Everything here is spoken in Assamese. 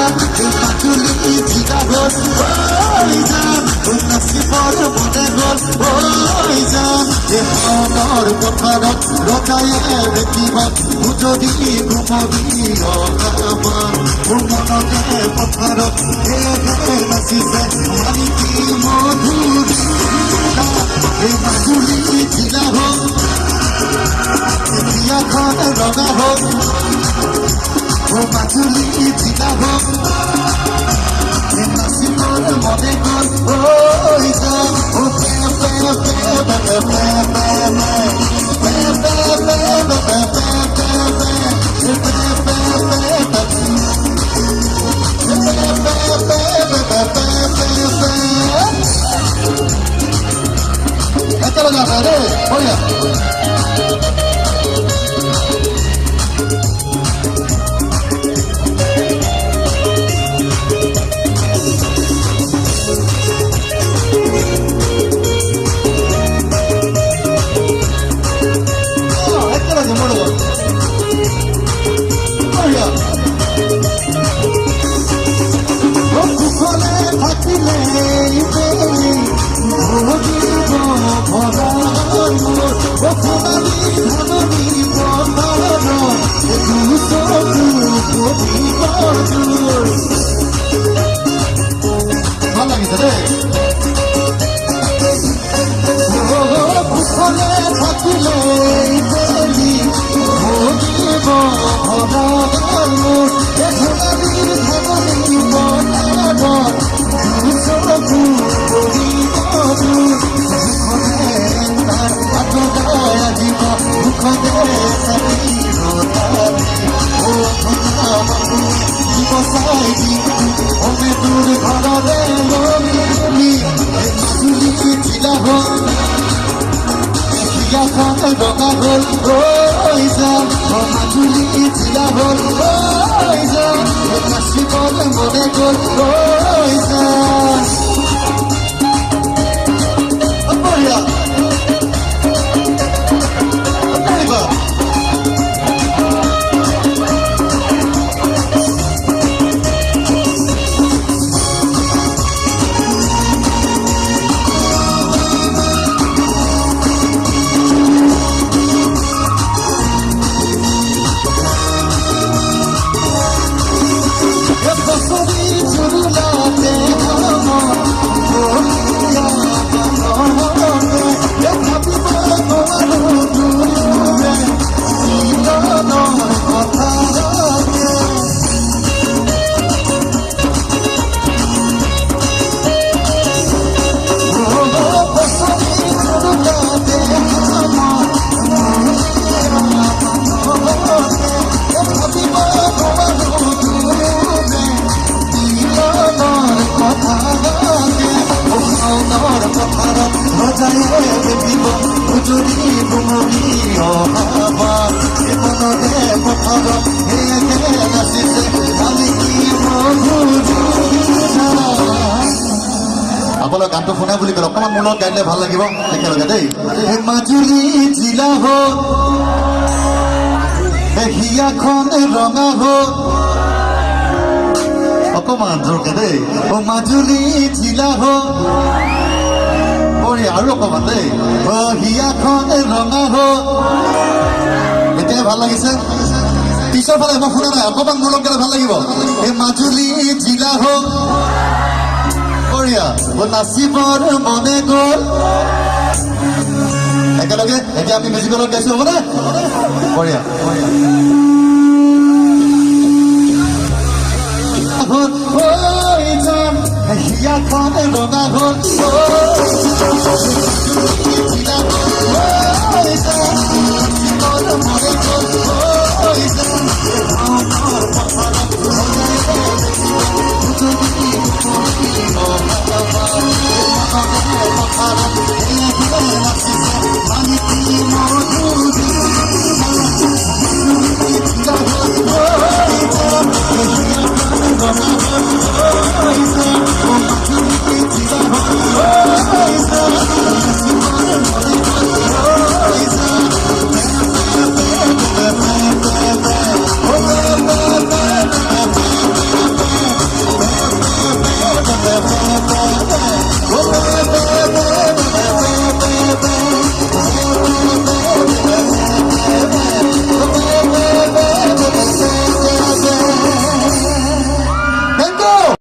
মাজুলী জিলা হ'ল যান নাচিবৰ মনে গ'ল যান মনৰ পথাৰত ৰজায়ে দেখিব যদি ঘুমৰি মোৰ মনতে পথাৰত নাচিছে মালিকী মধুৰী মাজুলী জিলা হ'ল বিয়াখন ৰঙা হ'ল মাজুলী জিলা হ'ল নাচিবৰ মনে গ'ল যান একেলগে আছে দেই বঢ়িয়া ভাল লাগিছে দেই কুশলে থাকিলে ৰঙা হ'ল যান মাজুলী জিলা হ'ল যান নাচিবলৈ মনে গ'ল যান বঢ়িয়া আপোনালোক গানটো শুনা বুলি ক'লে অকণমান মোৰ লগত গাই দিলে ভাল লাগিব একেলগে দেই মাজুলী জিলা হ'ল হিয়াখন ৰঙা হ'ল অকণমান জোৰকে দেই মাজুলী জিলা হ'ল বঢ়িয়া আৰু অকণমান দেই হিয়াখন ৰঙা হ'ল এতিয়া ভাল লাগিছে পিছৰ ফালে মই শুনা নাই অকণমান মোৰ লগত ভাল লাগিব মাজুলী জিলা হ'ল বঢ়িয়া নাচিবৰ মনে গ'ল একেলগে এতিয়া আমি মিউজিকেলত গাইছো হ'বনে বঢ়িয়া যান হিয়াখন ৰঙা হ'ল